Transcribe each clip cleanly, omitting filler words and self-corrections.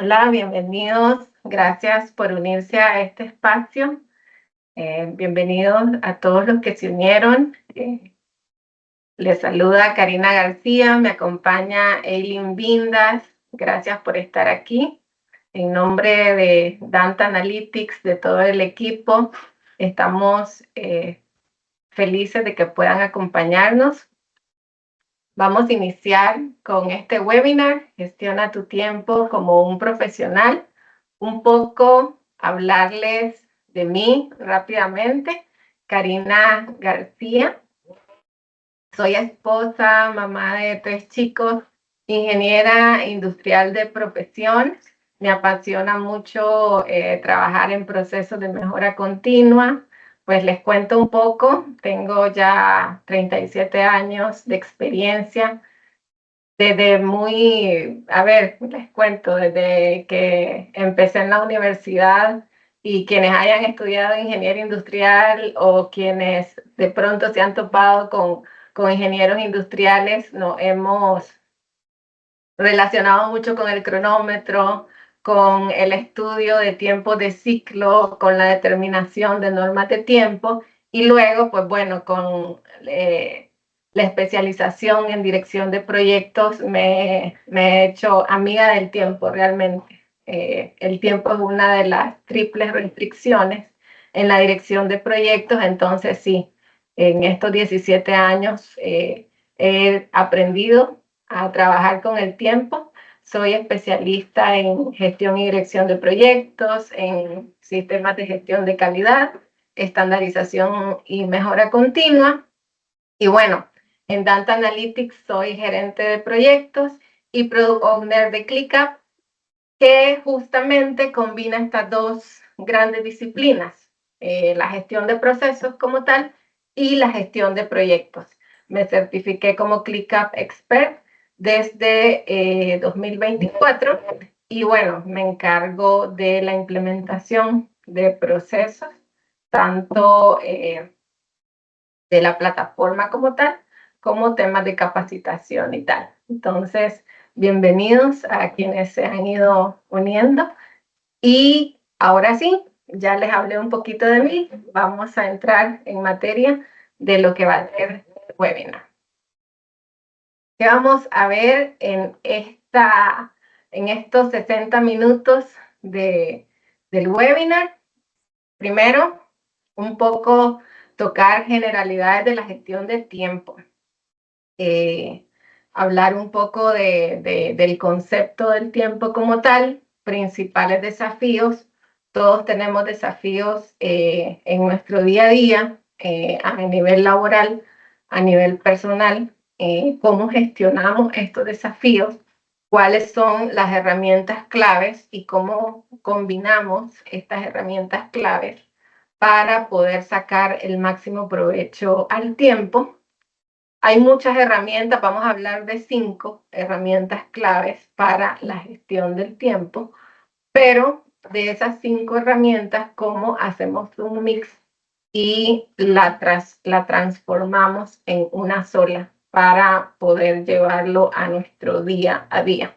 Hola, bienvenidos. Gracias por unirse a este espacio. Bienvenidos a todos los que se unieron. Les saluda Karina García, me acompaña Eileen Vindas. Gracias por estar aquí. En nombre de Danta Analytics, de todo el equipo, estamos felices de que puedan acompañarnos. Vamos a iniciar con este webinar, Gestiona tu tiempo como un profesional. Un poco hablarles de mí rápidamente. Karina García. Soy esposa, mamá de 3 chicos, ingeniera industrial de profesión. Me apasiona mucho trabajar en procesos de mejora continua. Pues les cuento un poco, tengo ya 37 años de experiencia. Les cuento, desde que empecé en la universidad y quienes hayan estudiado ingeniería industrial o quienes de pronto se han topado con ingenieros industriales, nos hemos relacionado mucho con el cronómetro, con el estudio de tiempo de ciclo, con la determinación de normas de tiempo y luego, pues bueno, con la especialización en dirección de proyectos me he hecho amiga del tiempo realmente. El tiempo es una de las triples restricciones en la dirección de proyectos, entonces sí, en estos 17 años he aprendido a trabajar con el tiempo. Soy especialista en gestión y dirección de proyectos, en sistemas de gestión de calidad, estandarización y mejora continua. Y bueno, en Data Analytics soy gerente de proyectos y Product Owner de ClickUp, que justamente combina estas dos grandes disciplinas, la gestión de procesos como tal y la gestión de proyectos. Me certifiqué como ClickUp Expert desde 2024 y bueno, me encargo de la implementación de procesos, tanto de la plataforma como tal, como temas de capacitación y tal. Entonces, bienvenidos a quienes se han ido uniendo. Y ahora sí, ya les hablé un poquito de mí, vamos a entrar en materia de lo que va a ser el webinar. ¿Qué vamos a ver en estos 60 minutos del webinar? Primero, un poco tocar generalidades de la gestión de tiempo. Hablar un poco del concepto del tiempo como tal, principales desafíos. Todos tenemos desafíos en nuestro día a día, a nivel laboral, a nivel personal. ¿Cómo gestionamos estos desafíos? ¿Cuáles son las herramientas claves y cómo combinamos estas herramientas claves para poder sacar el máximo provecho al tiempo? Hay muchas herramientas, vamos a hablar de 5 herramientas claves para la gestión del tiempo, pero de esas 5 herramientas, ¿cómo hacemos un mix y la transformamos en una sola para poder llevarlo a nuestro día a día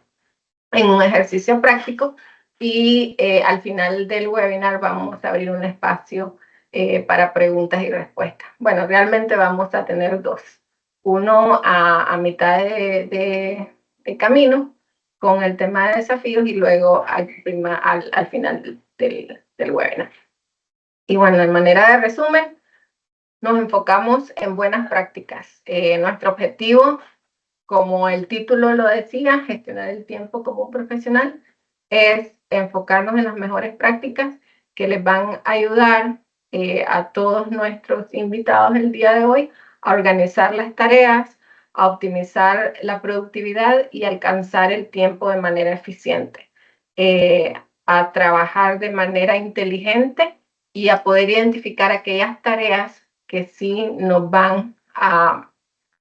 en un ejercicio práctico? Y al final del webinar vamos a abrir un espacio para preguntas y respuestas. Bueno, realmente vamos a tener 2. Uno a mitad de camino con el tema de desafíos y luego al final del webinar. Y bueno, de manera de resumen, nos enfocamos en buenas prácticas. Nuestro objetivo, como el título lo decía, gestionar el tiempo como un profesional, es enfocarnos en las mejores prácticas que les van a ayudar a todos nuestros invitados el día de hoy a organizar las tareas, a optimizar la productividad y alcanzar el tiempo de manera eficiente, a trabajar de manera inteligente y a poder identificar aquellas tareas que sí nos van a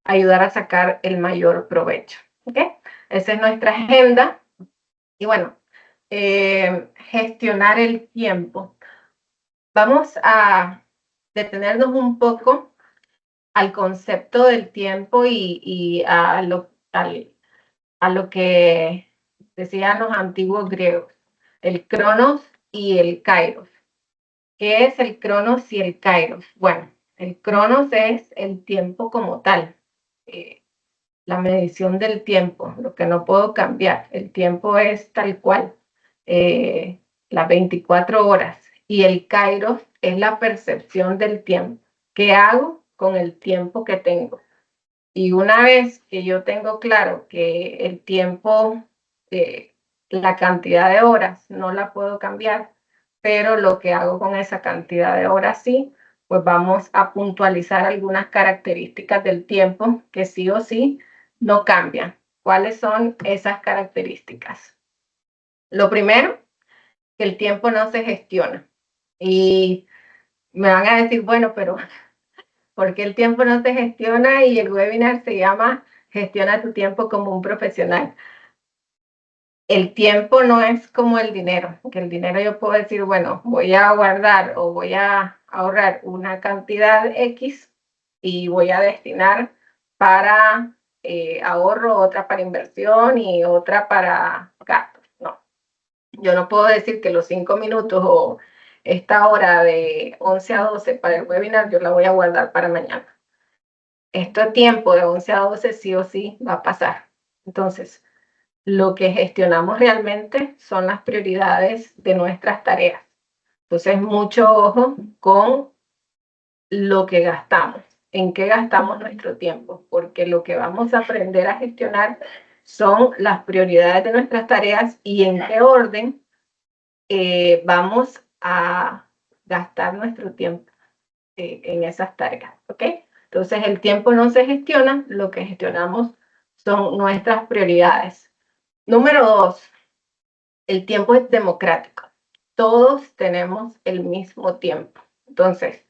ayudar a sacar el mayor provecho. ¿Okay? Esa es nuestra agenda. Y bueno, gestionar el tiempo. Vamos a detenernos un poco al concepto del tiempo y a lo que decían los antiguos griegos, el cronos y el kairos. ¿Qué es el cronos y el kairos? Bueno, el cronos es el tiempo como tal, eh, la medición del tiempo, lo que no puedo cambiar. El tiempo es tal cual, eh, las 24 horas. Y el kairos es la percepción del tiempo. ¿Qué hago con el tiempo que tengo? Y una vez que yo tengo claro que el tiempo, eh, la cantidad de horas no la puedo cambiar, pero lo que hago con esa cantidad de horas sí, pues vamos a puntualizar algunas características del tiempo que sí o sí no cambian. ¿Cuáles son esas características? Lo primero, que el tiempo no se gestiona. Y me van a decir, bueno, pero porque el tiempo no se gestiona y el webinar se llama Gestiona tu tiempo como un profesional. El tiempo no es como el dinero, que el dinero yo puedo decir, bueno, voy a guardar o voy a ahorrar una cantidad X y voy a destinar para ahorro, otra para inversión y otra para gastos. No, yo no puedo decir que los 5 minutos o esta hora de 11 a 12 para el webinar yo la voy a guardar para mañana. Este tiempo de 11 a 12 sí o sí va a pasar. Entonces, lo que gestionamos realmente son las prioridades de nuestras tareas. Entonces, mucho ojo con lo que gastamos, en qué gastamos nuestro tiempo, porque lo que vamos a aprender a gestionar son las prioridades de nuestras tareas y en qué orden vamos a gastar nuestro tiempo en esas tareas, ¿ok? Entonces el tiempo no se gestiona, lo que gestionamos son nuestras prioridades. Número 2, el tiempo es democrático. Todos tenemos el mismo tiempo. Entonces,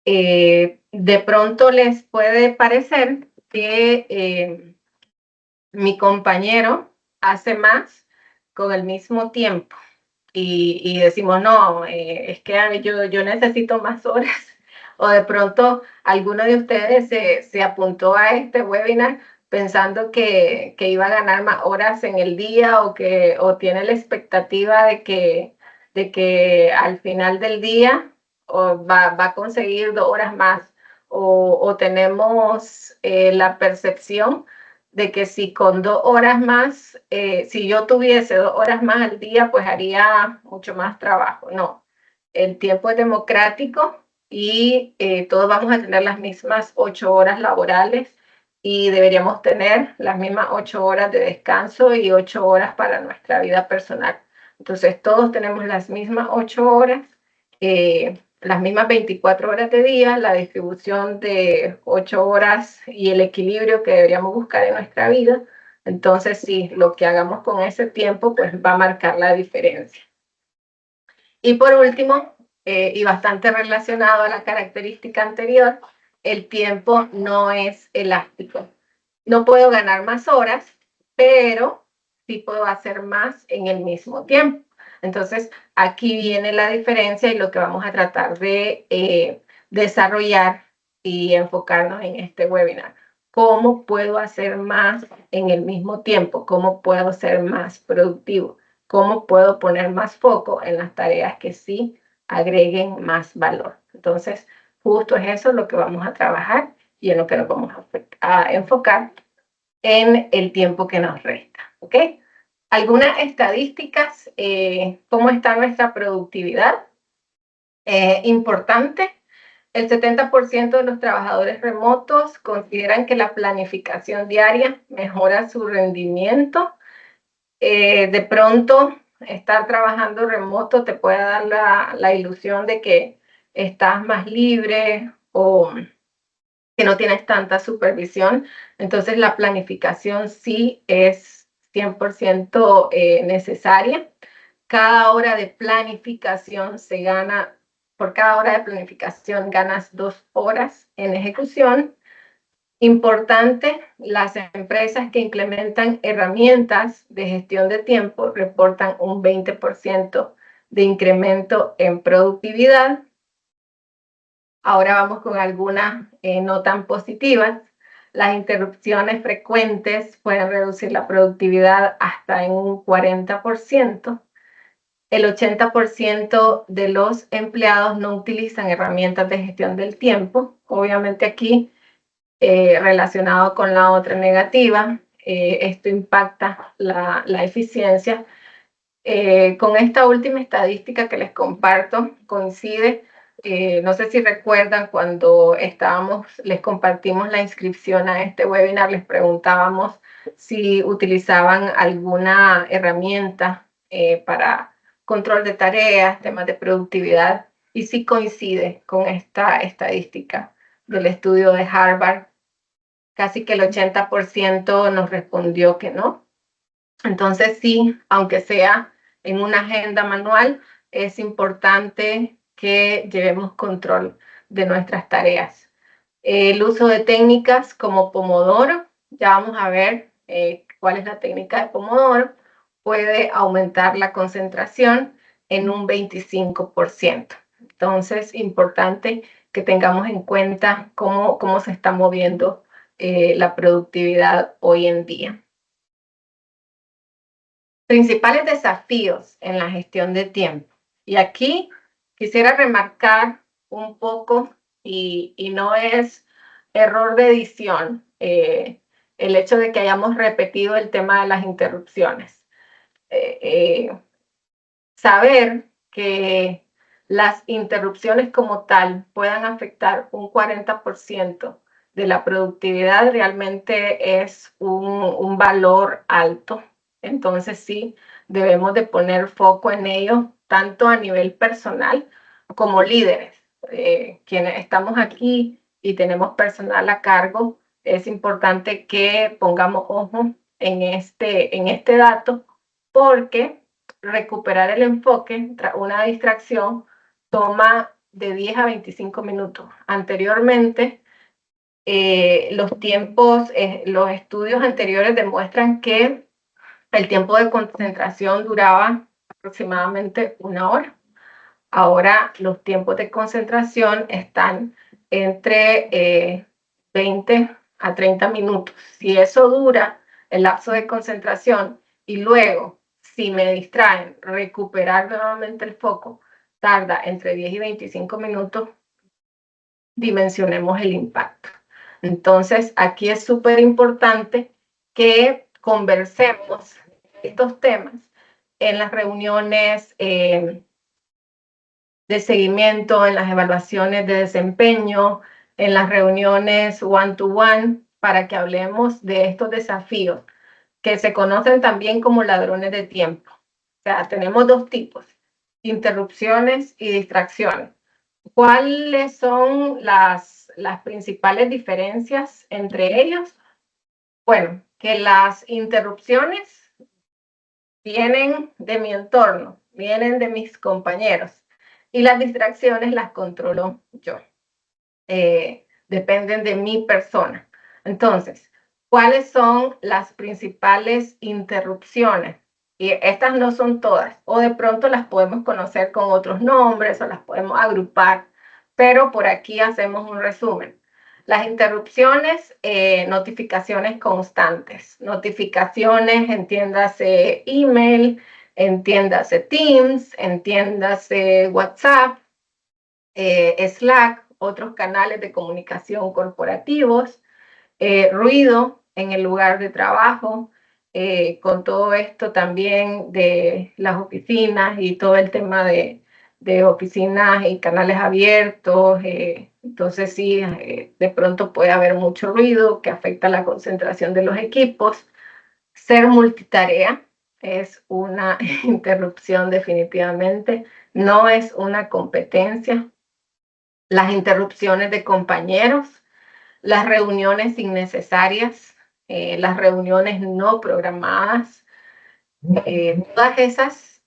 de pronto les puede parecer que mi compañero hace más con el mismo tiempo y decimos, no, es que yo necesito más horas. O de pronto alguno de ustedes se apuntó a este webinar pensando que iba a ganar más horas en el día o tiene la expectativa de que al final del día va a conseguir 2 horas más o tenemos la percepción de que si con 2 horas más, si yo tuviese 2 horas más al día, pues haría mucho más trabajo. No, el tiempo es democrático y todos vamos a tener las mismas 8 horas laborales y deberíamos tener las mismas 8 horas de descanso y 8 horas para nuestra vida personal. Entonces, todos tenemos las mismas 8 horas. Las mismas 24 horas de día, la distribución de 8 horas y el equilibrio que deberíamos buscar en nuestra vida. Entonces, sí, lo que hagamos con ese tiempo, pues va a marcar la diferencia. Y por último, y bastante relacionado a la característica anterior, el tiempo no es elástico. No puedo ganar más horas, pero sí puedo hacer más en el mismo tiempo. Entonces, aquí viene la diferencia y lo que vamos a tratar de desarrollar y enfocarnos en este webinar. ¿Cómo puedo hacer más en el mismo tiempo? ¿Cómo puedo ser más productivo? ¿Cómo puedo poner más foco en las tareas que sí agreguen más valor? Entonces, justo es eso lo que vamos a trabajar y en lo que nos vamos a enfocar en el tiempo que nos resta, ¿ok? Algunas estadísticas, ¿cómo está nuestra productividad? Importante, el 70% de los trabajadores remotos consideran que la planificación diaria mejora su rendimiento. De pronto, estar trabajando remoto te puede dar la ilusión de que estás más libre o que no tienes tanta supervisión. Entonces, la planificación sí es 100% necesaria. Cada hora de planificación se gana, por cada hora de planificación ganas 2 horas en ejecución. Importante, las empresas que implementan herramientas de gestión de tiempo reportan un 20% de incremento en productividad. Ahora vamos con algunas no tan positivas. Las interrupciones frecuentes pueden reducir la productividad hasta en un 40%. El 80% de los empleados no utilizan herramientas de gestión del tiempo. Obviamente aquí, relacionado con la otra negativa, esto impacta la eficiencia. Con esta última estadística que les comparto, coincide, no sé si recuerdan cuando les compartimos la inscripción a este webinar, les preguntábamos si utilizaban alguna herramienta para control de tareas, temas de productividad, y sí coincide con esta estadística del estudio de Harvard. Casi que el 80% nos respondió que no. Entonces sí, aunque sea en una agenda manual, es importante que llevemos control de nuestras tareas. El uso de técnicas como Pomodoro, ya vamos a ver cuál es la técnica de Pomodoro, puede aumentar la concentración en un 25%. Entonces, importante que tengamos en cuenta cómo se está moviendo la productividad hoy en día. Principales desafíos en la gestión de tiempo. Y aquí quisiera remarcar un poco, y no es error de edición, el hecho de que hayamos repetido el tema de las interrupciones. Saber que las interrupciones como tal puedan afectar un 40% de la productividad realmente es un valor alto. Entonces sí, debemos de poner foco en ello, tanto a nivel personal como líderes. Quienes estamos aquí y tenemos personal a cargo, es importante que pongamos ojo en este dato, porque recuperar el enfoque tras una distracción toma de 10 a 25 minutos. Anteriormente, los estudios anteriores demuestran que el tiempo de concentración duraba aproximadamente 1 hora. Ahora los tiempos de concentración están entre 20 a 30 minutos. Si eso dura el lapso de concentración y luego, si me distraen, recuperar nuevamente el foco tarda entre 10 y 25 minutos, dimensionemos el impacto. Entonces, aquí es súper importante que conversemos estos temas en las reuniones de seguimiento, en las evaluaciones de desempeño, en las reuniones one-to-one, para que hablemos de estos desafíos, que se conocen también como ladrones de tiempo. O sea, tenemos dos tipos: interrupciones y distracciones. ¿Cuáles son las principales diferencias entre ellos? Bueno, que las interrupciones vienen de mi entorno, vienen de mis compañeros, y las distracciones las controlo yo. Dependen de mi persona. Entonces, ¿cuáles son las principales interrupciones? Y estas no son todas, o de pronto las podemos conocer con otros nombres o las podemos agrupar, pero por aquí hacemos un resumen. Las interrupciones, notificaciones constantes, notificaciones, entiéndase email, entiéndase Teams, entiéndase WhatsApp, Slack, otros canales de comunicación corporativos, ruido en el lugar de trabajo, con todo esto también de las oficinas y todo el tema de oficinas y canales abiertos. Entonces sí, de pronto puede haber mucho ruido que afecta la concentración de los equipos. Ser multitarea es una interrupción definitivamente, no es una competencia. Las interrupciones de compañeros, las reuniones innecesarias, las reuniones no programadas, todas esas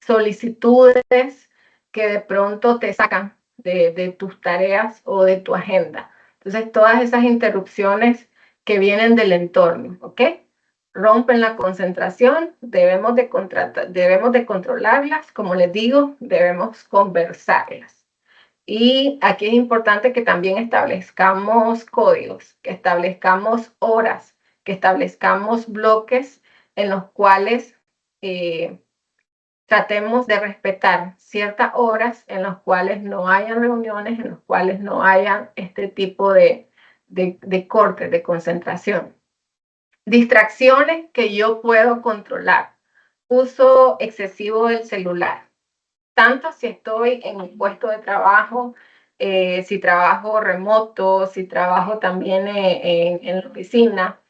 solicitudes que de pronto te sacan de tus tareas o de tu agenda. Entonces, todas esas interrupciones que vienen del entorno, ¿ok? Rompen la concentración, debemos de controlarlas, como les digo, debemos conversarlas. Y aquí es importante que también establezcamos códigos, que establezcamos horas, que establezcamos bloques en los cuales tratemos de respetar ciertas horas en las cuales no hayan reuniones, en las cuales no hayan este tipo de cortes de concentración. Distracciones que yo puedo controlar. Uso excesivo del celular. Tanto si estoy en mi puesto de trabajo, si trabajo remoto, si trabajo también en la oficina,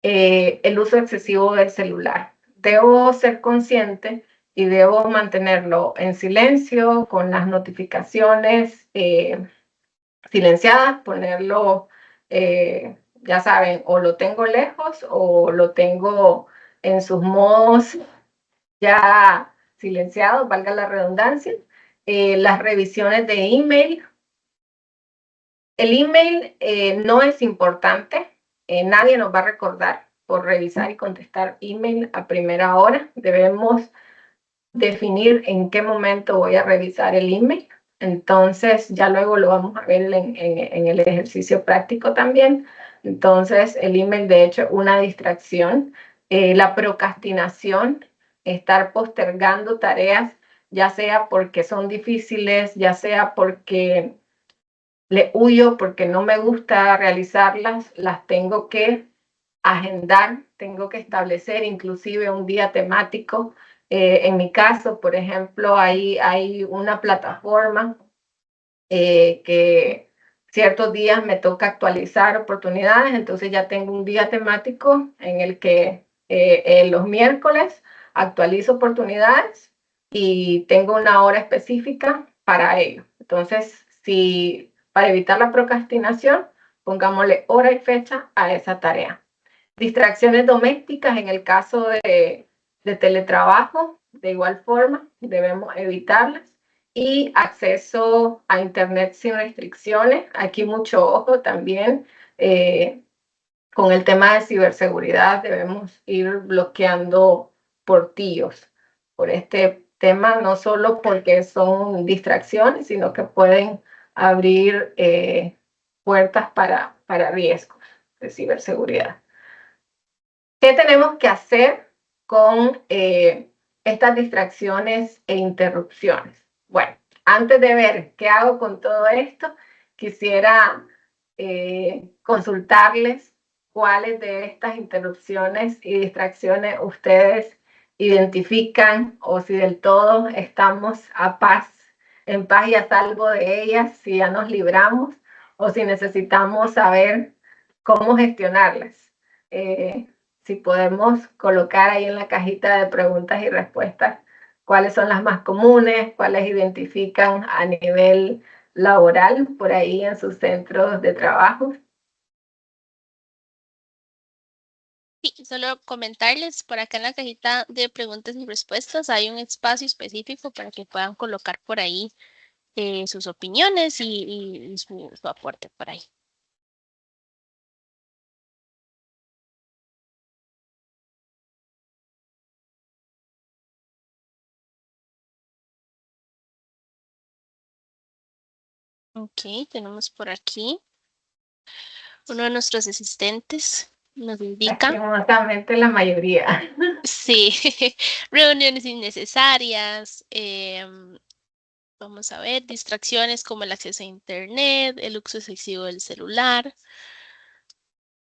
el uso excesivo del celular. Debo ser consciente y debo mantenerlo en silencio, con las notificaciones silenciadas, ponerlo, ya saben, o lo tengo lejos o lo tengo en sus modos ya silenciados, valga la redundancia. Las revisiones de email. El email no es importante, nadie nos va a recordar por revisar y contestar email a primera hora. Debemos definir en qué momento voy a revisar el email. Entonces, ya luego lo vamos a ver en el ejercicio práctico también. Entonces, el email, de hecho, una distracción. La procrastinación, estar postergando tareas, ya sea porque son difíciles, ya sea porque le huyo, porque no me gusta realizarlas, las tengo que agendar, tengo que establecer inclusive un día temático. En mi caso, por ejemplo, hay una plataforma que ciertos días me toca actualizar oportunidades, entonces ya tengo un día temático en el que los miércoles actualizo oportunidades y tengo una hora específica para ello. Entonces, si para evitar la procrastinación, pongámosle hora y fecha a esa tarea. Distracciones domésticas en el caso de teletrabajo, de igual forma, debemos evitarlas. Y acceso a Internet sin restricciones. Aquí mucho ojo también con el tema de ciberseguridad. Debemos ir bloqueando portillos por este tema, no solo porque son distracciones, sino que pueden abrir puertas para riesgos de ciberseguridad. ¿Qué tenemos que hacer con estas distracciones e interrupciones? Bueno, antes de ver qué hago con todo esto, quisiera consultarles cuáles de estas interrupciones y distracciones ustedes identifican o si del todo estamos en paz y a salvo de ellas, si ya nos libramos o si necesitamos saber cómo gestionarlas. Si podemos colocar ahí en la cajita de preguntas y respuestas cuáles son las más comunes, cuáles identifican a nivel laboral por ahí en sus centros de trabajo. Sí, solo comentarles, por acá en la cajita de preguntas y respuestas hay un espacio específico para que puedan colocar por ahí sus opiniones y su aporte por ahí. Ok, tenemos por aquí uno de nuestros asistentes nos indica. Lastimosamente la mayoría. Sí, reuniones innecesarias, vamos a ver, distracciones como el acceso a internet, el uso excesivo del celular,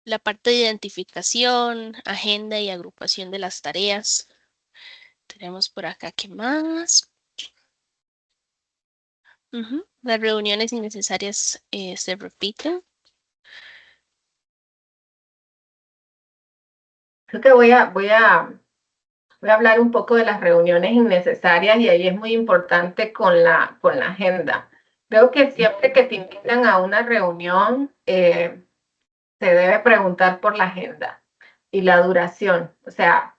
la parte de identificación, agenda y agrupación de las tareas. Tenemos por acá, ¿qué más? Las reuniones innecesarias se repiten. Creo que voy a hablar un poco de las reuniones innecesarias y ahí es muy importante con la agenda. Creo que siempre que te invitan a una reunión, se debe preguntar por la agenda y la duración. O sea,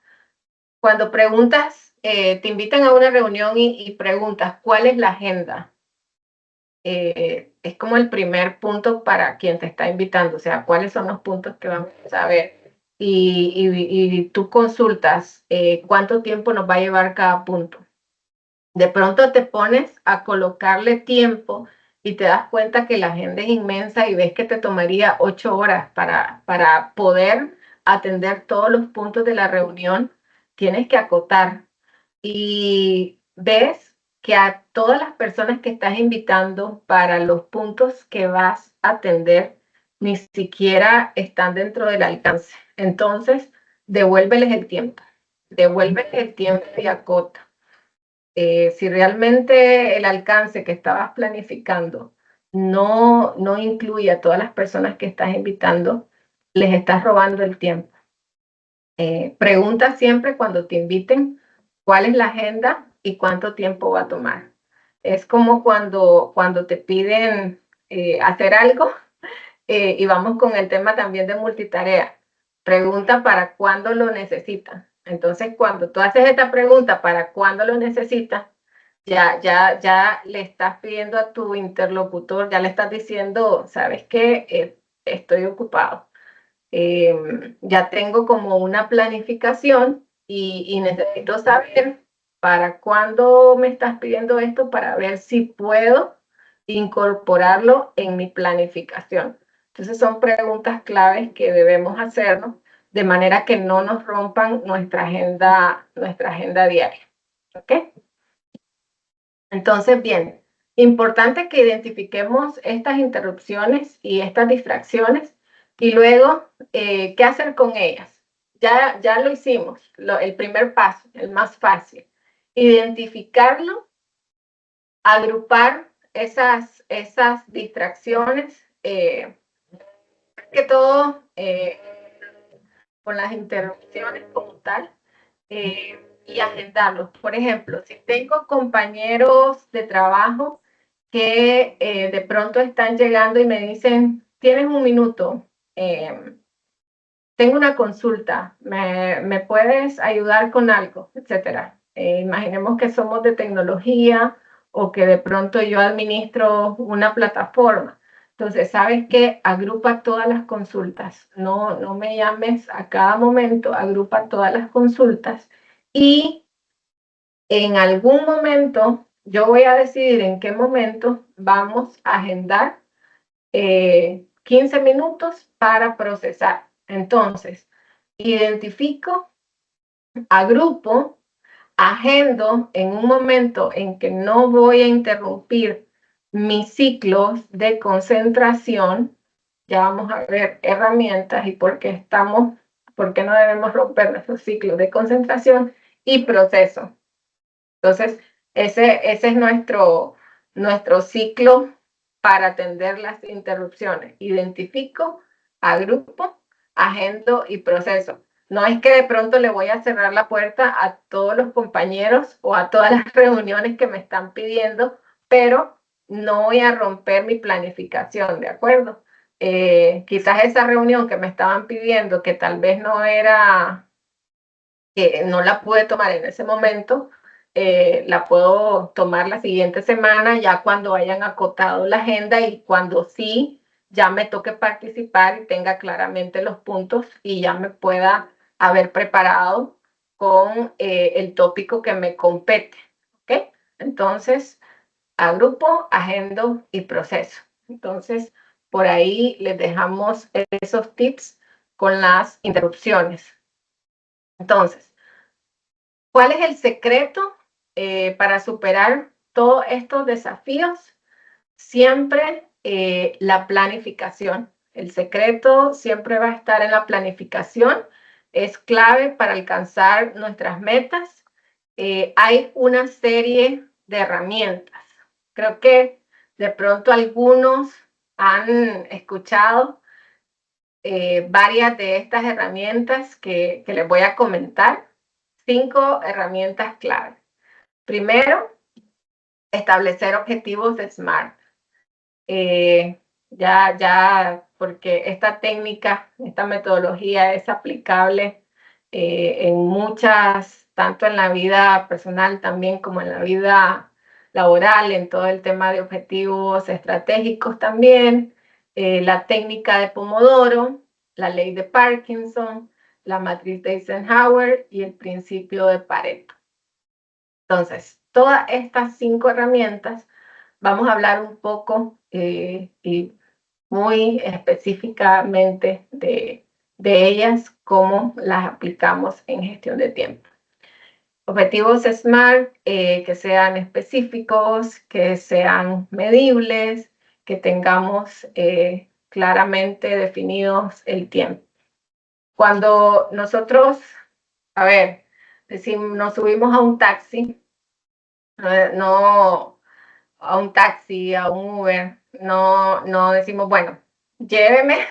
cuando preguntas, te invitan a una reunión y preguntas cuál es la agenda, es como el primer punto para quien te está invitando, o sea, cuáles son los puntos que vamos a ver. Y tú consultas cuánto tiempo nos va a llevar cada punto. De pronto te pones a colocarle tiempo y te das cuenta que la agenda es inmensa y ves que te tomaría 8 horas para poder atender todos los puntos de la reunión, tienes que acotar y ves que a todas las personas que estás invitando para los puntos que vas a atender ni siquiera están dentro del alcance. Entonces, devuélveles el tiempo, y acota. Si realmente el alcance que estabas planificando no incluye a todas las personas que estás invitando, les estás robando el tiempo. Pregunta siempre cuando te inviten cuál es la agenda y cuánto tiempo va a tomar. Es como cuando te piden hacer algo y vamos con el tema también de multitarea. Pregunta para cuándo lo necesitan. Entonces, cuando tú haces esta pregunta para cuándo lo necesitas, ya le estás pidiendo a tu interlocutor, ya le estás diciendo, ¿sabes qué? Estoy ocupado. Ya tengo como una planificación y necesito saber para cuándo me estás pidiendo esto para ver si puedo incorporarlo en mi planificación. Entonces son preguntas claves que debemos hacernos de manera que no nos rompan nuestra agenda diaria. ¿Ok? Entonces, bien, importante que identifiquemos estas interrupciones y estas distracciones y luego, ¿qué hacer con ellas? Ya lo hicimos, el primer paso, el más fácil, identificarlo, agrupar esas distracciones, que todo con las interrupciones como tal, y agendarlos. Por ejemplo, si tengo compañeros de trabajo que de pronto están llegando y me dicen, tienes un minuto, tengo una consulta, ¿me puedes ayudar con algo? Etcétera. Imaginemos que somos de tecnología o que de pronto yo administro una plataforma. Entonces, ¿sabes qué? Agrupa todas las consultas. No me llames a cada momento, agrupa todas las consultas y en algún momento yo voy a decidir en qué momento vamos a agendar 15 minutos para procesar. Entonces, identifico, agrupo, agendo en un momento en que no voy a interrumpir mis ciclos de concentración. Ya vamos a ver herramientas y por qué no debemos romper nuestros ciclos de concentración y proceso. Entonces, ese es nuestro ciclo para atender las interrupciones. Identifico, agrupo, agendo y proceso. No es que de pronto le voy a cerrar la puerta a todos los compañeros o a todas las reuniones que me están pidiendo, pero no voy a romper mi planificación, ¿de acuerdo? Quizás esa reunión que me estaban pidiendo, que tal vez que no la pude tomar en ese momento, la puedo tomar la siguiente semana, ya cuando hayan acotado la agenda y cuando sí ya me toque participar y tenga claramente los puntos y ya me pueda haber preparado con el tópico que me compete. ¿Ok? Entonces, agrupo, agendo y proceso. Entonces, por ahí les dejamos esos tips con las interrupciones. Entonces, ¿cuál es el secreto para superar todos estos desafíos? Siempre la planificación. El secreto siempre va a estar en la planificación. Es clave para alcanzar nuestras metas. Hay una serie de herramientas. Creo que de pronto algunos han escuchado varias de estas herramientas que les voy a comentar. 5 herramientas clave. Primero, establecer objetivos de SMART. Porque esta técnica, esta metodología es aplicable en muchas, tanto en la vida personal también como en la vida laboral, en todo el tema de objetivos estratégicos también, la técnica de Pomodoro, la ley de Parkinson, la matriz de Eisenhower y el principio de Pareto. Entonces, todas estas 5 herramientas vamos a hablar un poco y muy específicamente de ellas, cómo las aplicamos en gestión de tiempo. Objetivos SMART que sean específicos, que sean medibles, que tengamos claramente definidos el tiempo. Cuando nosotros, a ver, decimos, nos subimos a un taxi, no a un taxi, a un Uber, no decimos, bueno, lléveme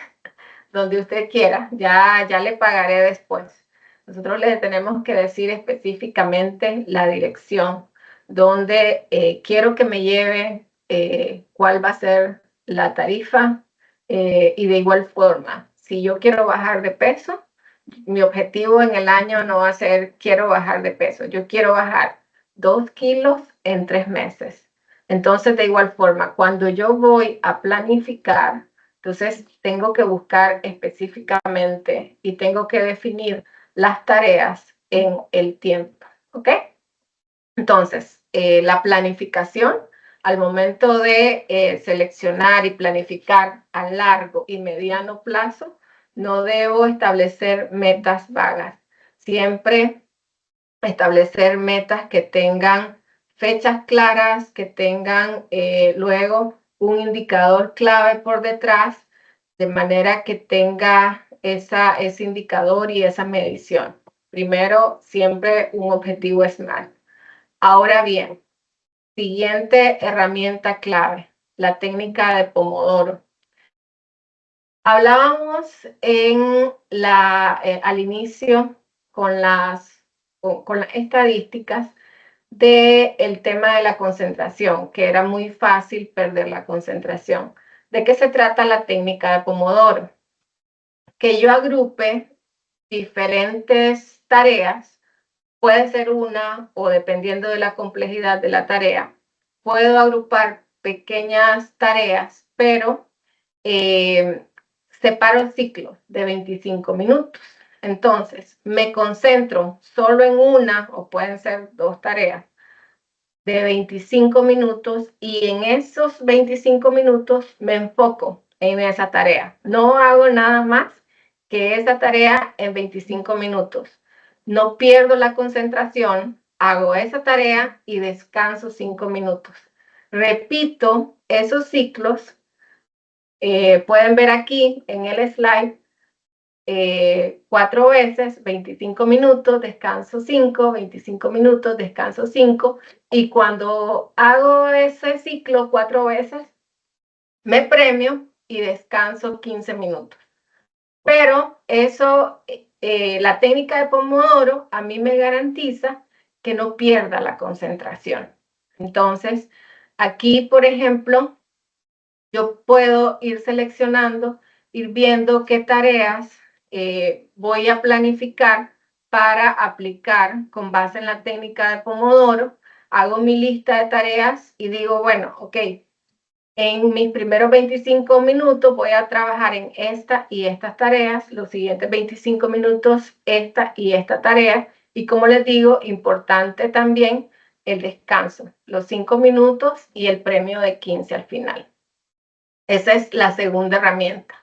donde usted quiera, ya le pagaré después. Nosotros le tenemos que decir específicamente la dirección, donde quiero que me lleve, cuál va a ser la tarifa y de igual forma, si yo quiero bajar de peso, mi objetivo en el año no va a ser quiero bajar de peso, yo quiero bajar 2 kilos en 3 meses. Entonces, de igual forma, cuando yo voy a planificar, entonces tengo que buscar específicamente y tengo que definir las tareas en el tiempo, ¿ok? Entonces, la planificación, al momento de seleccionar y planificar a largo y mediano plazo, no debo establecer metas vagas. Siempre establecer metas que tengan fechas claras, que tengan luego un indicador clave por detrás, de manera que tenga ese indicador y esa medición. Primero, siempre un objetivo SMART. Ahora bien, siguiente herramienta clave, la técnica de Pomodoro. Hablábamos al inicio con las estadísticas del tema de la concentración, que era muy fácil perder la concentración. ¿De qué se trata la técnica de Pomodoro? Que yo agrupe diferentes tareas, puede ser una o dependiendo de la complejidad de la tarea, puedo agrupar pequeñas tareas, pero separo ciclos de 25 minutos. Entonces, me concentro solo en una o pueden ser 2 tareas de 25 minutos y en esos 25 minutos me enfoco en esa tarea. No hago nada más que esa tarea en 25 minutos. No pierdo la concentración, hago esa tarea y descanso 5 minutos. Repito esos ciclos. Pueden ver aquí en el slide 4 veces, 25 minutos, descanso 5, 25 minutos, descanso 5, y cuando hago ese ciclo 4 veces, me premio y descanso 15 minutos. Pero eso, la técnica de Pomodoro a mí me garantiza que no pierda la concentración. Entonces, aquí, por ejemplo, yo puedo ir seleccionando, ir viendo qué tareas voy a planificar para aplicar con base en la técnica de Pomodoro. Hago mi lista de tareas y digo, bueno, ok, en mis primeros 25 minutos voy a trabajar en esta y estas tareas, los siguientes 25 minutos esta y esta tarea. Y como les digo, importante también el descanso, los 5 minutos y el premio de 15 al final. Esa es la segunda herramienta.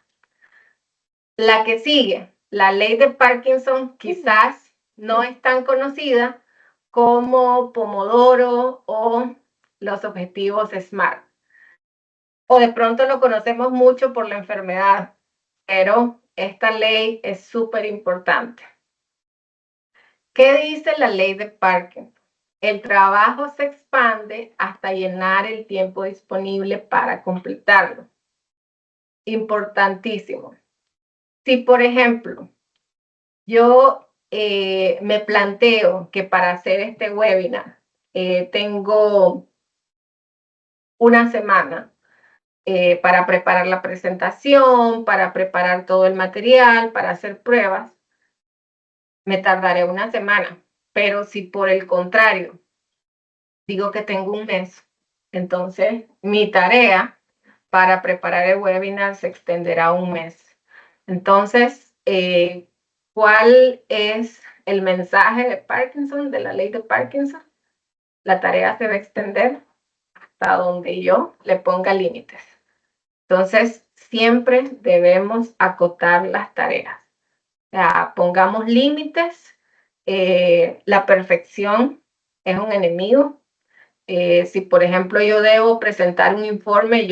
La que sigue, la ley de Parkinson, quizás no es tan conocida como Pomodoro o los objetivos SMART. O de pronto lo conocemos mucho por la enfermedad, pero esta ley es súper importante. ¿Qué dice la ley de Parkinson? El trabajo se expande hasta llenar el tiempo disponible para completarlo. Importantísimo. Si, por ejemplo, yo me planteo que para hacer este webinar tengo una semana para preparar la presentación, para preparar todo el material, para hacer pruebas, me tardaré una semana. Pero si por el contrario digo que tengo un mes, entonces mi tarea para preparar el webinar se extenderá un mes. Entonces, ¿cuál es el mensaje de Parkinson, de la ley de Parkinson? La tarea se va a extender hasta donde yo le ponga límites. Entonces, siempre debemos acotar las tareas. O sea, pongamos límites. La perfección es un enemigo. Si, por ejemplo, yo debo presentar un informe,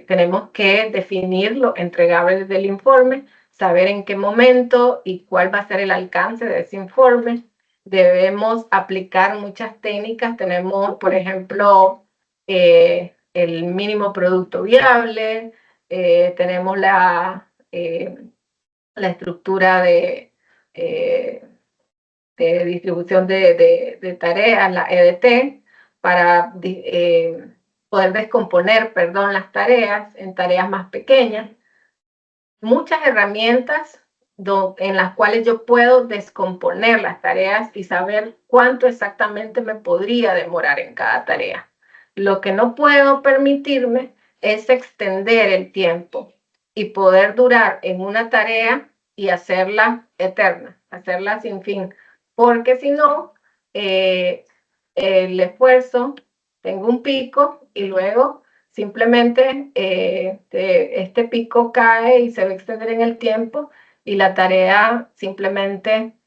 tenemos que definir los entregables del informe, saber en qué momento y cuál va a ser el alcance de ese informe. Debemos aplicar muchas técnicas. Tenemos, por ejemplo, el mínimo producto viable, tenemos la estructura de distribución de tareas, la EDT, para poder descomponer, perdón, las tareas en tareas más pequeñas. Muchas herramientas en las cuales yo puedo descomponer las tareas y saber cuánto exactamente me podría demorar en cada tarea. Lo que no puedo permitirme es extender el tiempo y poder durar en una tarea y hacerla eterna, hacerla sin fin, porque si no, el esfuerzo, tengo un pico y luego simplemente este pico cae y se va a extender en el tiempo y la tarea simplemente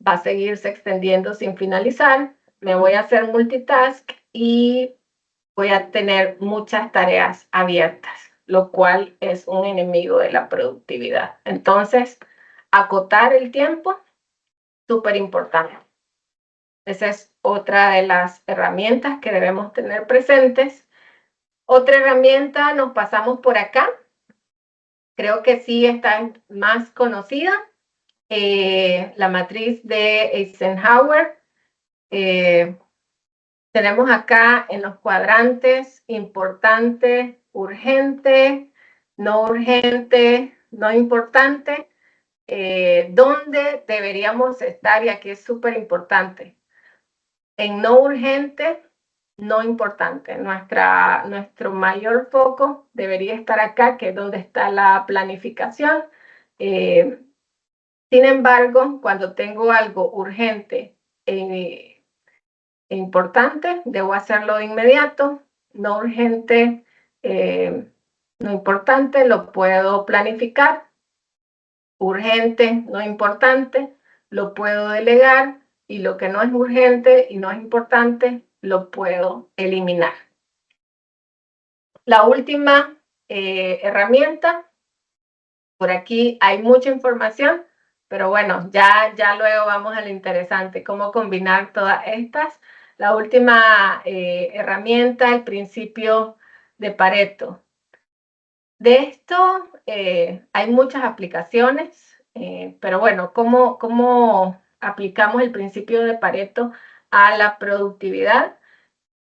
va a seguirse extendiendo sin finalizar. Me voy a hacer multitask y voy a tener muchas tareas abiertas, lo cual es un enemigo de la productividad. Entonces, acotar el tiempo, súper importante. Esa es otra de las herramientas que debemos tener presentes. Otra herramienta, nos pasamos por acá. Creo que sí está más conocida. La matriz de Eisenhower. Tenemos acá en los cuadrantes importante, urgente, no urgente, no importante. ¿Dónde deberíamos estar? Y aquí es súper importante. En no urgente, no importante. Nuestro mayor foco debería estar acá, que es donde está la planificación. Sin embargo, cuando tengo algo urgente e importante, debo hacerlo de inmediato. No urgente, no importante, lo puedo planificar. Urgente, no importante, lo puedo delegar. Y lo que no es urgente y no es importante, lo puedo eliminar. La última herramienta, por aquí hay mucha información, pero bueno, ya luego vamos a lo interesante, cómo combinar todas estas. La última herramienta, el principio de Pareto. De esto hay muchas aplicaciones, pero bueno, ¿cómo aplicamos el principio de Pareto a la productividad?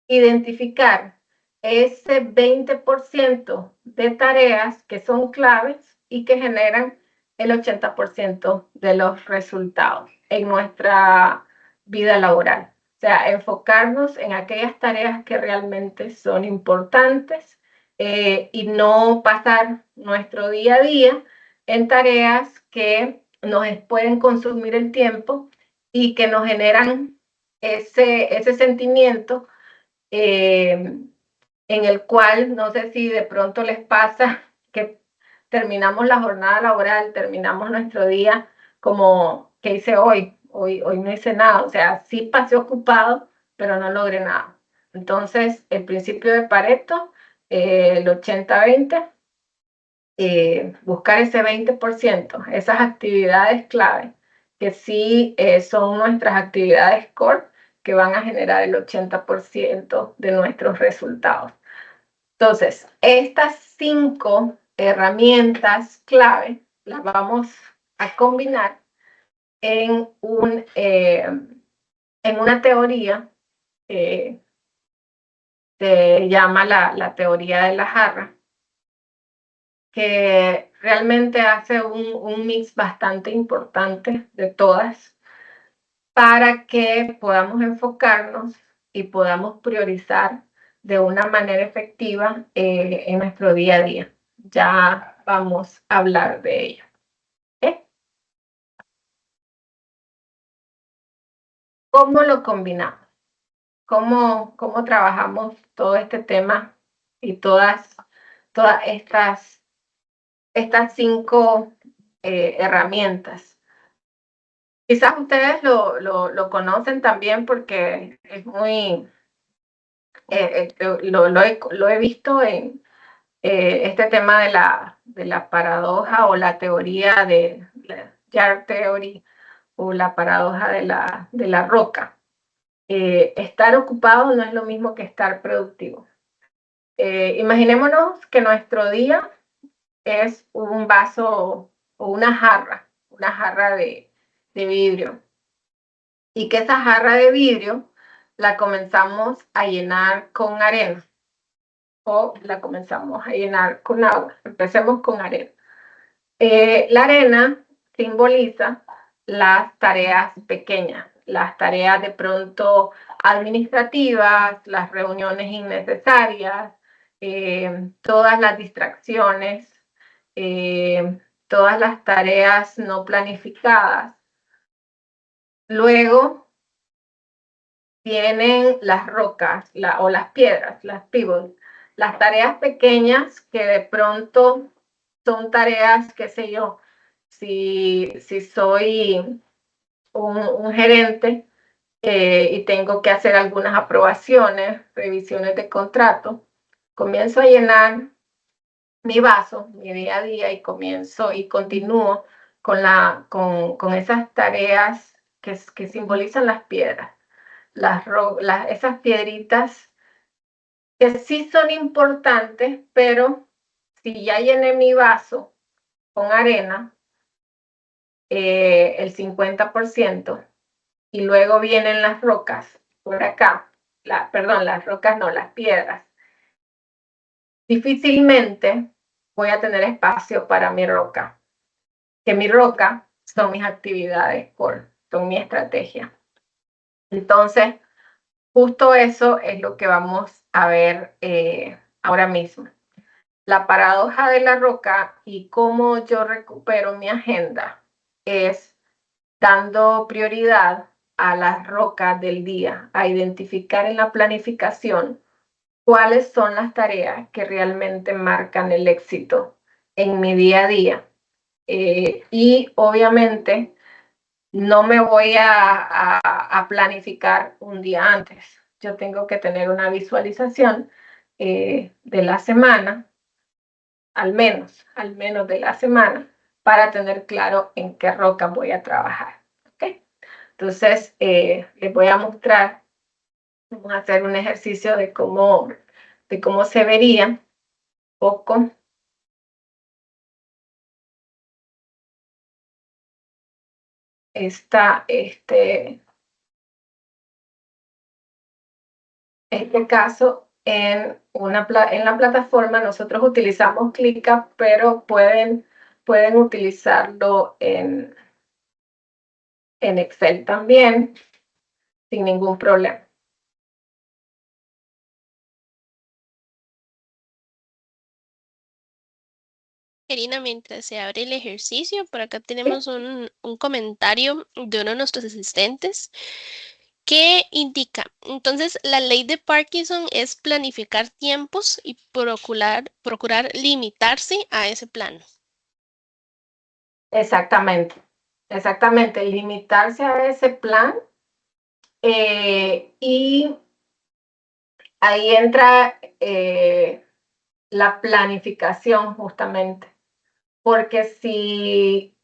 Identificar ese 20% de tareas que son claves y que generan el 80% de los resultados en nuestra vida laboral. O sea, enfocarnos en aquellas tareas que realmente son importantes y no pasar nuestro día a día en tareas que nos pueden consumir el tiempo y que nos generan ese sentimiento en el cual no sé si de pronto les pasa que terminamos la jornada laboral, terminamos nuestro día como, ¿qué hice hoy? Hoy no hice nada, o sea, sí pasé ocupado, pero no logré nada. Entonces, el principio de Pareto, el 80-20, buscar ese 20%, esas actividades clave, que sí son nuestras actividades core, que van a generar el 80% de nuestros resultados. Entonces, estas 5 herramientas clave las vamos a combinar en una teoría que se llama la teoría de la jarra, que realmente hace un mix bastante importante de todas para que podamos enfocarnos y podamos priorizar de una manera efectiva en nuestro día a día. Ya vamos a hablar de ello. ¿Okay? ¿Cómo lo combinamos? cómo trabajamos todo este tema y todas estas 5 herramientas. Quizás ustedes lo conocen también porque es muy, lo he visto en este tema de la paradoja o la teoría de la Jar Theory o la paradoja de la roca. Estar ocupado no es lo mismo que estar productivo. Imaginémonos que nuestro día es un vaso o una jarra de vidrio, y que esa jarra de vidrio la comenzamos a llenar con arena o la comenzamos a llenar con agua. Empecemos con arena. La arena simboliza las tareas pequeñas, las tareas de pronto administrativas, las reuniones innecesarias, todas las distracciones, todas las tareas no planificadas. Luego vienen las rocas o las piedras, las pivots, las tareas pequeñas que de pronto son tareas, qué sé yo, si soy un gerente y tengo que hacer algunas aprobaciones, revisiones de contrato, comienzo a llenar mi vaso, mi día a día, y comienzo y continúo con esas tareas que simbolizan las piedras, esas piedritas que sí son importantes, pero si ya llené mi vaso con arena, el 50%, y luego vienen las rocas por acá, perdón, las rocas no, las piedras, difícilmente voy a tener espacio para mi roca, que mi roca son mis actividades, son mi estrategia. Entonces, justo eso es lo que vamos a ver ahora mismo. La paradoja de la roca y cómo yo recupero mi agenda es dando prioridad a las rocas del día, a identificar en la planificación cuáles son las tareas que realmente marcan el éxito en mi día a día. Y obviamente no me voy a planificar un día antes. Yo tengo que tener una visualización de la semana, al menos de la semana, para tener claro en qué roca voy a trabajar. ¿Okay? Entonces, les voy a mostrar, vamos a hacer un ejercicio de cómo se vería un poco este caso en la plataforma. Nosotros utilizamos ClickUp, pero pueden utilizarlo en Excel también, sin ningún problema. Karina, mientras se abre el ejercicio, por acá tenemos un comentario de uno de nuestros asistentes que indica, entonces la ley de Parkinson es planificar tiempos y procurar limitarse a ese plan. Exactamente, limitarse a ese plan, y ahí entra la planificación justamente, porque si